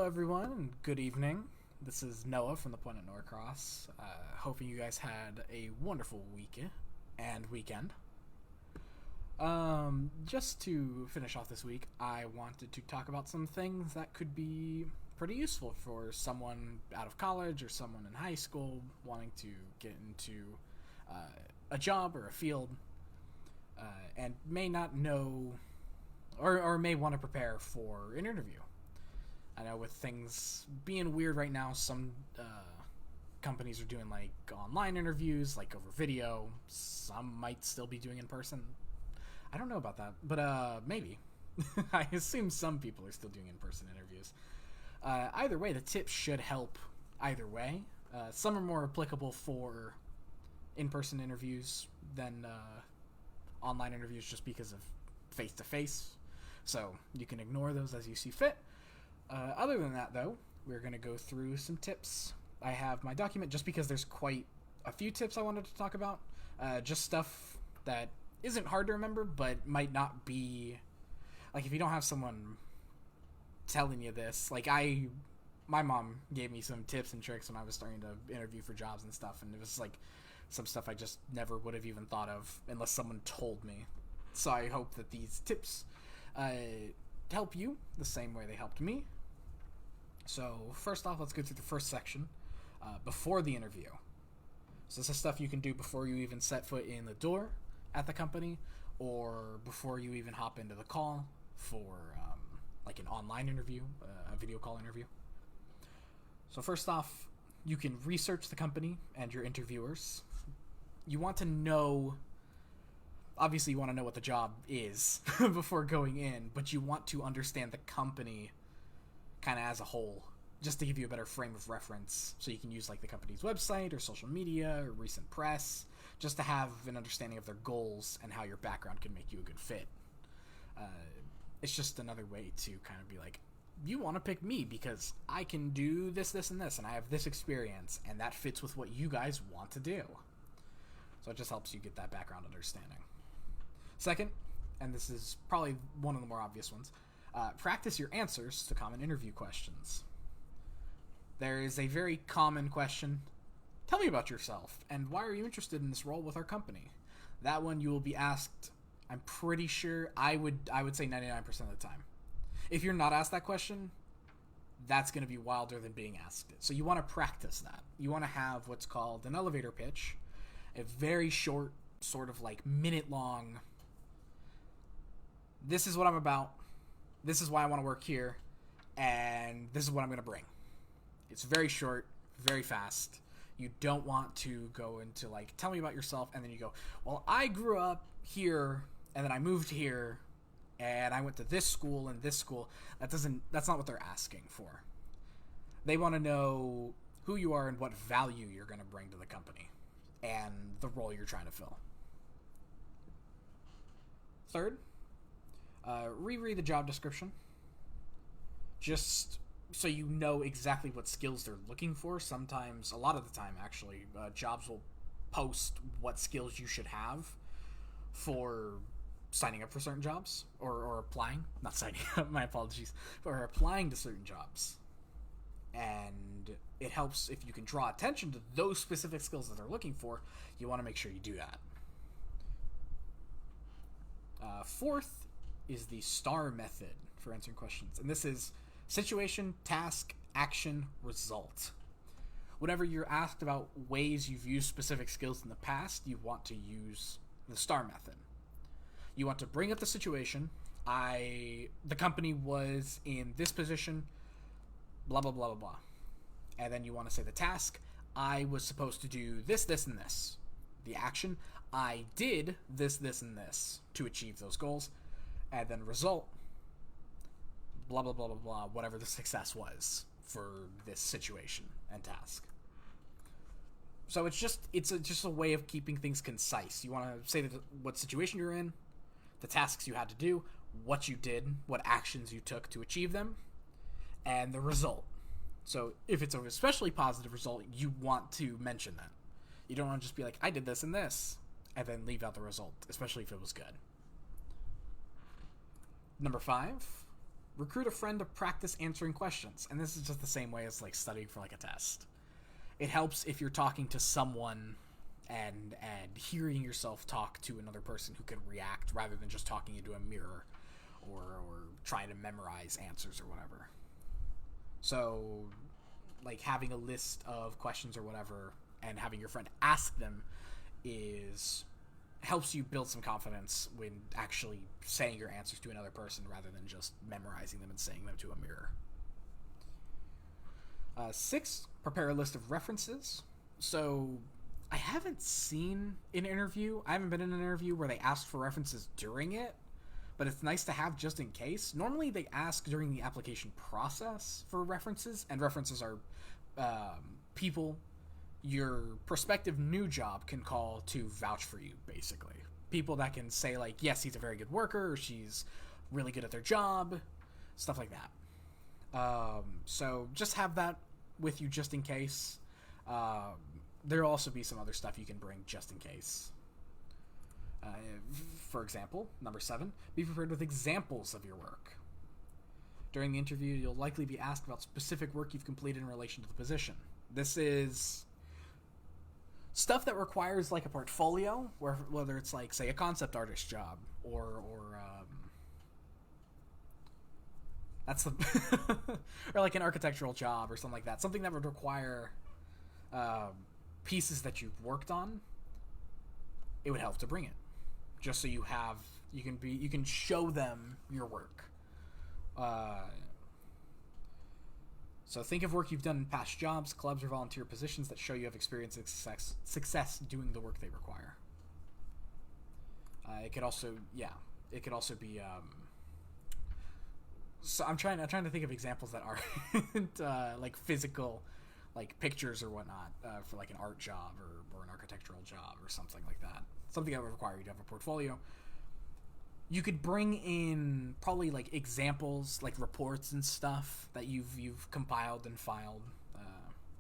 everyone, and good evening. This is Noah from the Pointe at Norcross. Hoping you guys had a wonderful week and weekend. Just to finish off this week, I wanted to talk about some things that could be pretty useful for someone out of college or someone in high school wanting to get into a job or a field and may not know or may want to prepare for an interview. I know with things being weird right now, some companies are doing like online interviews, like over video. Some might still be doing in person. I don't know about that, but maybe. I assume some people are still doing in-person interviews. Either way, the tips should help either way. Some are more applicable for in-person interviews than online interviews just because of face-to-face. So you can ignore those as you see fit. Other than that, though, we're going to go through some tips. I have my document just because there's quite a few tips I wanted to talk about. Just stuff that isn't hard to remember, but might not be... Like, if you don't have someone telling you this, like, my mom gave me some tips and tricks when I was starting to interview for jobs and stuff, and it was, like, some stuff I just never would have even thought of unless someone told me. So I hope that these tips help you the same way they helped me. So first off, let's go through the first section, before the interview. So this is stuff you can do before you even set foot in the door at the company, or before you even hop into the call for like an online interview, a video call interview. So first off, you can research the company and your interviewers. You want to know, obviously you want to know what the job is before going in, but you want to understand the company kind of as a whole, just to give you a better frame of reference, so you can use like the company's website or social media or recent press, just to have an understanding of their goals and how your background can make you a good fit. It's just another way to kind of be like, you want to pick me because I can do this, this, and this, and I have this experience, and that fits with what you guys want to do. So it just helps you get that background understanding. Second, and this is probably one of the more obvious ones, practice your answers to common interview questions. There is a very common question: tell me about yourself, and why are you interested in this role with our company? That one you will be asked, I'm pretty sure, I would say 99% of the time. If you're not asked that question, that's going to be wilder than being asked it. So you want to practice that. You want to have what's called an elevator pitch, a very short, sort of like minute-long, this is what I'm about, this is why I want to work here, and this is what I'm going to bring. It's very short, very fast. You don't want to go into like, tell me about yourself, and then you go, well, I grew up here, and then I moved here, and I went to this school and this school. That's not what they're asking for. They want to know who you are and what value you're going to bring to the company and the role you're trying to fill. Third, reread the job description, just so you know exactly what skills they're looking for. Sometimes, a lot of the time actually, jobs will post what skills you should have for signing up for certain jobs, or applying, not signing up, my apologies, or applying to certain jobs. And it helps if you can draw attention to those specific skills that they're looking for. You want to make sure you do that. Fourth is the STAR method for answering questions, and this is situation, task, action, result. Whenever you're asked about ways you've used specific skills in the past, you want to use the STAR method. You want to bring up the situation. The company was in this position, blah, blah, blah, blah, blah. And then you want to say the task, I was supposed to do this, this, and this. The action, I did this, this, and this to achieve those goals. And then result, blah, blah, blah, blah, blah, whatever the success was for this situation and task. So it's just a way of keeping things concise. You want to say what situation you're in, the tasks you had to do, what you did, what actions you took to achieve them, and the result. So if it's an especially positive result, you want to mention that. You don't want to just be like, I did this and this, and then leave out the result, especially if it was good. Number 5, recruit a friend to practice answering questions. And this is just the same way as like studying for like a test. It helps if you're talking to someone and hearing yourself talk to another person who can react rather than just talking into a mirror or trying to memorize answers or whatever. So like having a list of questions or whatever and having your friend ask them helps you build some confidence when actually saying your answers to another person rather than just memorizing them and saying them to a mirror. 6, prepare a list of references. So I haven't seen an interview. I haven't been in an interview where they asked for references during it, but it's nice to have just in case. Normally they ask during the application process for references, and references are people your prospective new job can call to vouch for you, basically. People that can say, like, yes, he's a very good worker, or she's really good at their job, stuff like that. So just have that with you just in case. There'll also be some other stuff you can bring just in case. For example, number 7, be prepared with examples of your work. During the interview, you'll likely be asked about specific work you've completed in relation to the position. This is stuff that requires like a portfolio, whether it's like, say, a concept artist job or that's the or like an architectural job or something like that. Something that would require pieces that you've worked on. It would help to bring it, just so you can show them your work. So think of work you've done in past jobs, clubs, or volunteer positions that show you have experience and success doing the work they require. It could also be. So I'm trying to think of examples that aren't like physical, like pictures or whatnot, for like an art job or an architectural job or something like that. Something that would require you to have a portfolio. You could bring in probably like examples, like reports and stuff that you've compiled and filed,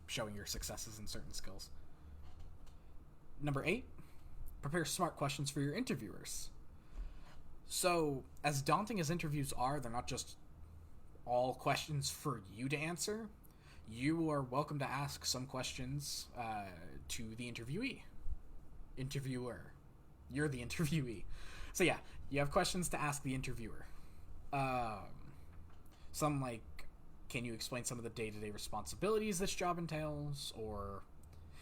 showing your successes in certain skills. Number 8, prepare smart questions for your interviewers. So, as daunting as interviews are, they're not just all questions for you to answer. You are welcome to ask some questions to the interviewer. You're the interviewee. So yeah, you have questions to ask the interviewer. Some like, can you explain some of the day-to-day responsibilities this job entails? Or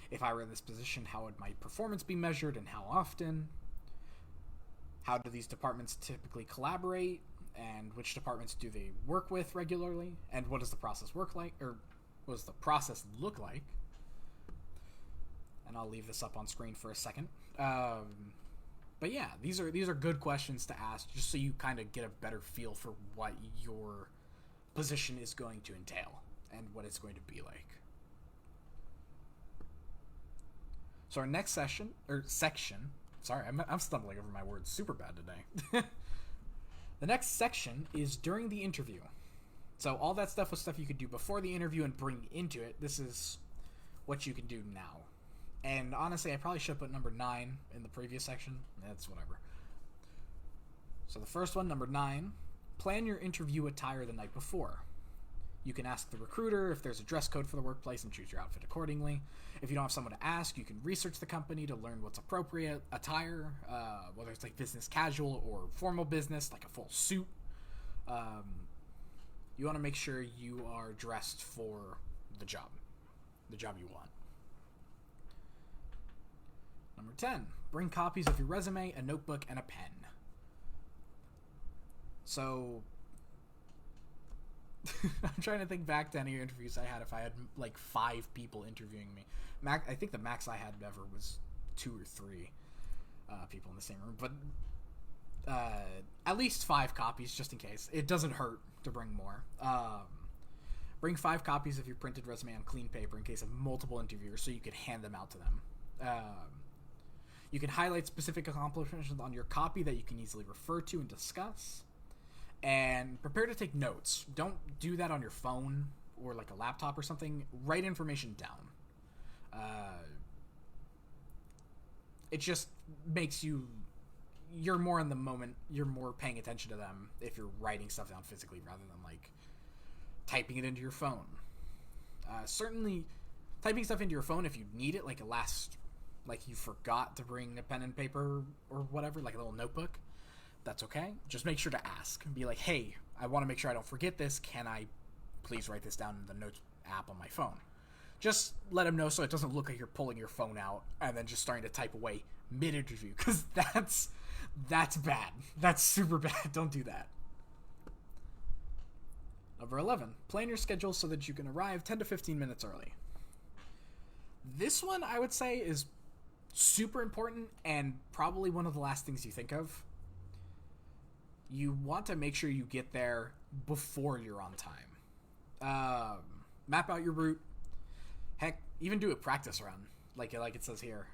if I were in this position, how would my performance be measured and how often? How do these departments typically collaborate? And which departments do they work with regularly? And what does the process look like? And I'll leave this up on screen for a second. But yeah, these are good questions to ask, just so you kind of get a better feel for what your position is going to entail and what it's going to be like. So our next section, sorry, I'm stumbling over my words super bad today. The next section is during the interview. So all that stuff was stuff you could do before the interview and bring into it. This is what you can do now. And honestly, I probably should put number 9 in the previous section. That's whatever. So the first one, number 9, plan your interview attire the night before. You can ask the recruiter if there's a dress code for the workplace and choose your outfit accordingly. If you don't have someone to ask, you can research the company to learn what's appropriate attire, whether it's like business casual or formal business, like a full suit. You want to make sure you are dressed for the job you want. Number 10, bring copies of your resume, a notebook, and a pen. So, I'm trying to think back to any interviews I had if I had like 5 people interviewing me. I think the max I had ever was 2 or 3 people in the same room. But at least 5 copies just in case. It doesn't hurt to bring more. Bring 5 copies of your printed resume on clean paper in case of multiple interviewers so you could hand them out to them. You can highlight specific accomplishments on your copy that you can easily refer to and discuss. And prepare to take notes. Don't do that on your phone or like a laptop or something. Write information down. It just makes you you're more in the moment. You're more paying attention to them if you're writing stuff down physically rather than like typing it into your phone. Certainly, typing stuff into your phone if you need it, like like you forgot to bring a pen and paper or whatever, like a little notebook. That's okay. Just make sure to ask and be like, "Hey, I want to make sure I don't forget this. Can I please write this down in the notes app on my phone?" Just let them know so it doesn't look like you're pulling your phone out and then just starting to type away mid-interview, because that's bad. That's super bad. Don't do that. Number 11, plan your schedule so that you can arrive 10 to 15 minutes early. This one, I would say, is super important and probably one of the last things you think of. You want to make sure you get there before you're on time. Map out your route. Heck, even do a practice run, like it says here.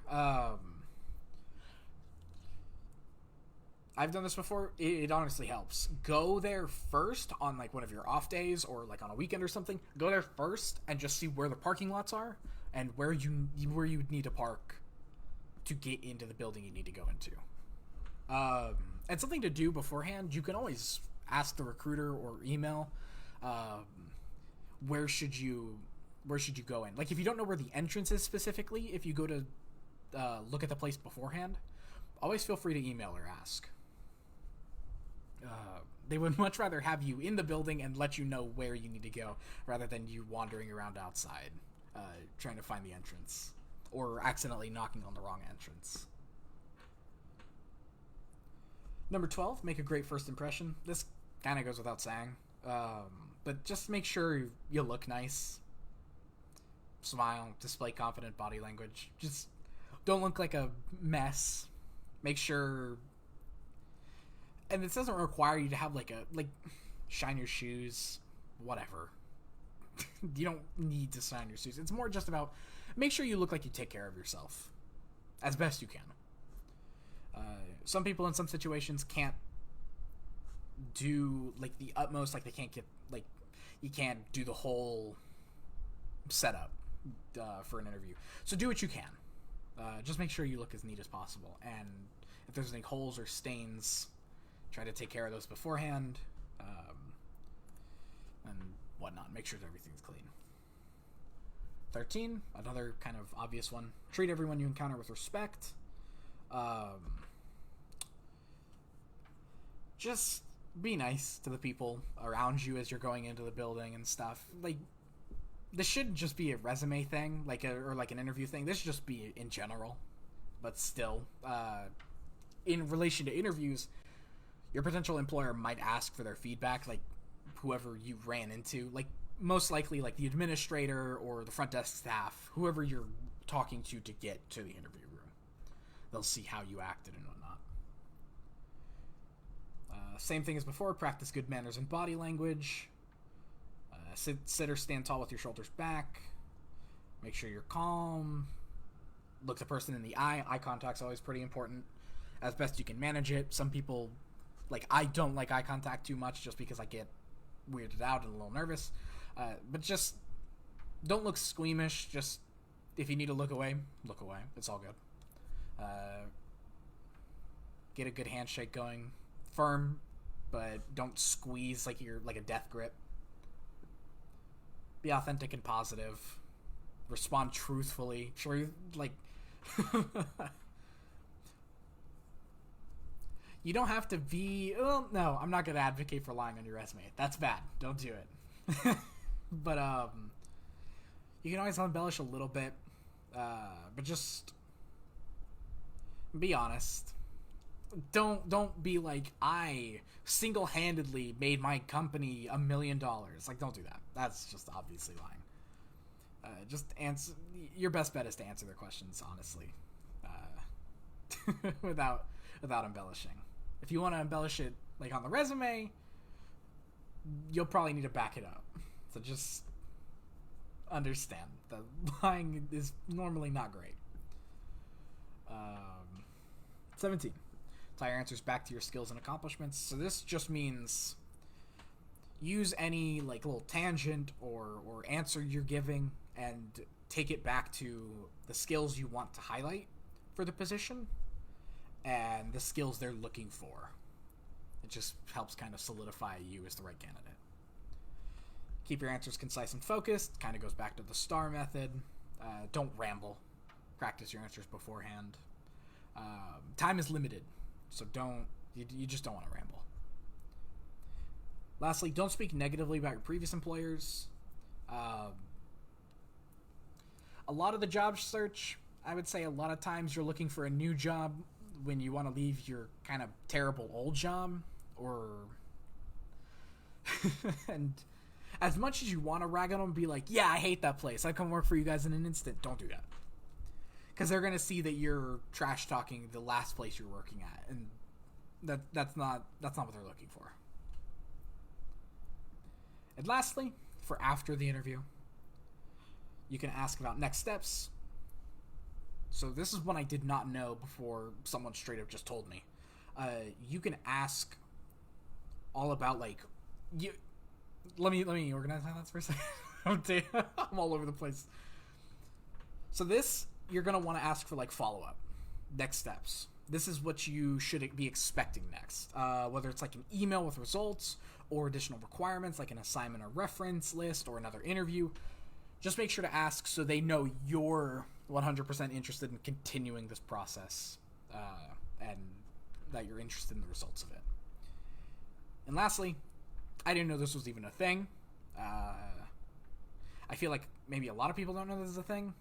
I've done this before. It honestly helps. Go there first on like one of your off days or like on a weekend or something. Go there first and just see where the parking lots are and where you need to park to get into the building you need to go into. And something to do beforehand, you can always ask the recruiter or email, where should you go in? Like if you don't know where the entrance is specifically, if you go to look at the place beforehand, always feel free to email or ask. They would much rather have you in the building and let you know where you need to go rather than you wandering around outside trying to find the entrance or accidentally knocking on the wrong entrance. Number 12, make a great first impression. This kind of goes without saying, but just make sure you look nice. Smile, display confident body language. Just don't look like a mess. Make sure, and this doesn't require you to have like shine your shoes, whatever. You don't need to shine your shoes. It's more just about make sure you look like you take care of yourself as best you can. Some people in some situations can't do like the utmost, like they can't get like you can't do the whole setup for an interview. So do what you can. Just make sure you look as neat as possible, and if there's any holes or stains, try to take care of those beforehand, and whatnot. Make sure that everything's clean. 13, another kind of obvious one. Treat everyone you encounter with respect. Just be nice to the people around you as you're going into the building and stuff. Like, this shouldn't just be a resume thing, or like an interview thing. This should just be in general. But still, in relation to interviews, your potential employer might ask for their feedback, like whoever you ran into. Like, most likely, like the administrator or the front desk staff, whoever you're talking to get to the interview room. They'll see how you acted and whatnot. Same thing as before, practice good manners and body language. Sit or stand tall with your shoulders back. Make sure you're calm. Look the person in the eye. Eye contact's always pretty important. As best you can manage it. Some people, like, I don't like eye contact too much just because I get weirded out and a little nervous. But just don't look squeamish. Just, if you need to look away, look away. It's all good. Get a good handshake going. Firm, but don't squeeze like you're like a death grip. Be authentic and positive. Respond truthfully. Like, you don't have to be. Well, no, I'm not gonna advocate for lying on your resume. That's bad. Don't do it. But you can always embellish a little bit. But just be honest. Don't be like, I single-handedly made my company $1 million. Like, don't do that. That's just obviously lying. Just answer. Your best bet is to answer their questions honestly, without embellishing. If you want to embellish it like on the resume, you'll probably need to back it up. So just understand that lying is normally not great. 17. Tie your answers back to your skills and accomplishments. So this just means use any like little tangent or answer you're giving and take it back to the skills you want to highlight for the position. and the skills they're looking for. It just helps kind of solidify you as the right candidate. Keep your answers concise and focused. Kind of goes back to the STAR method. Don't ramble. Practice your answers beforehand. Time is limited, so you just don't want to ramble. Lastly, don't speak negatively about your previous employers. A lot of the job search, I would say a lot of times you're looking for a new job when you want to leave your kind of terrible old job, or and as much as you want to rag on them, be like, yeah, I hate that place, I'd come work for you guys in an instant. Don't do that, because they're going to see that you're trash talking the last place you're working at, and that's not what they're looking for. And lastly, for after the interview, you can ask about next steps. So this is one I did not know before someone straight up just told me. You can ask all about, like, you. Let me organize my thoughts for a second. I'm all over the place. So this, you're gonna want to ask for, like, follow-up, next steps. This is what you should be expecting next. Whether it's like an email with results or additional requirements like an assignment or reference list or another interview. Just make sure to ask so they know you're 100% interested in continuing this process, and that you're interested in the results of it. And lastly, I didn't know this was even a thing. I feel like maybe a lot of people don't know this is a thing,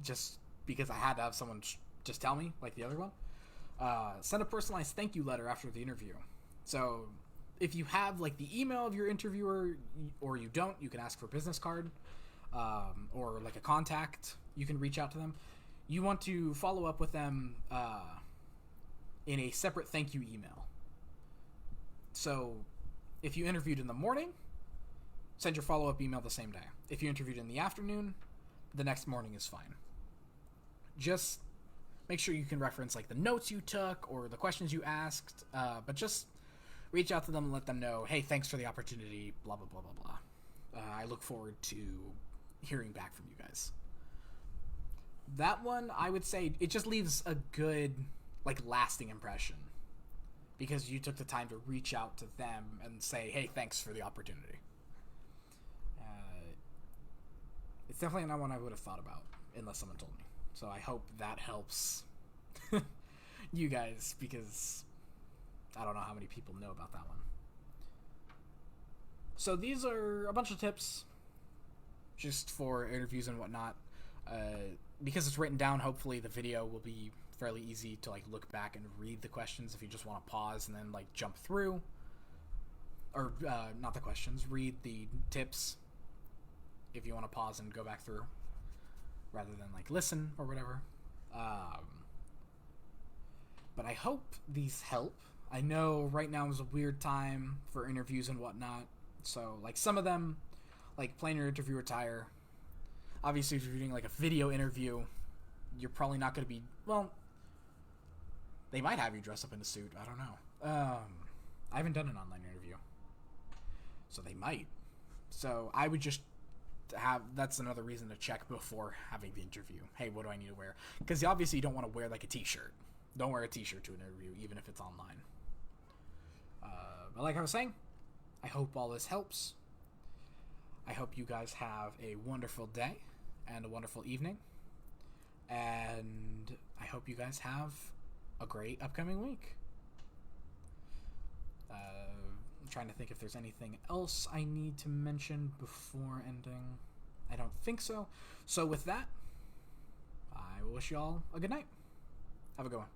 just because I had to have someone just tell me, like the other one. Send a personalized thank you letter after the interview. So if you have, like, the email of your interviewer, or you don't, you can ask for a business card, or like a contact. You can reach out to them. You want to follow up with them in a separate thank you email. So if you interviewed in the morning, send your follow-up email the same day. If you interviewed in the afternoon, the next morning is fine. Just make sure you can reference, like, the notes you took or the questions you asked, but just reach out to them and let them know, hey, thanks for the opportunity, blah, blah, blah, blah, blah. I look forward to hearing back from you guys. That one, I would say, it just leaves a good, like, lasting impression, because you took the time to reach out to them and say, hey, thanks for the opportunity. It's definitely not one I would have thought about unless someone told me. So I hope that helps you guys, because I don't know how many people know about that one. So these are a bunch of tips just for interviews and whatnot. Because it's written down, hopefully the video will be fairly easy to, like, look back and read the questions if you just want to pause and then, like, jump through. Or, not the questions, read the tips if you want to pause and go back through, rather than, like, listen or whatever. But I hope these help. I know right now is a weird time for interviews and whatnot. So, like, some of them, like, plan your interview attire. Obviously, if you're doing, like, a video interview, you're probably not going to be, well, they might have you dress up in a suit. I don't know. I haven't done an online interview, so they might. So I would just that's another reason to check before having the interview. Hey, what do I need to wear? Because obviously you don't want to wear, like, a t-shirt. Don't wear a t-shirt to an interview, even if it's online. But like I was saying, I hope all this helps. I hope you guys have a wonderful day and a wonderful evening. And I hope you guys have a great upcoming week. I'm trying to think if there's anything else I need to mention before ending. I don't think so. So with that, I will wish you all a good night. Have a good one.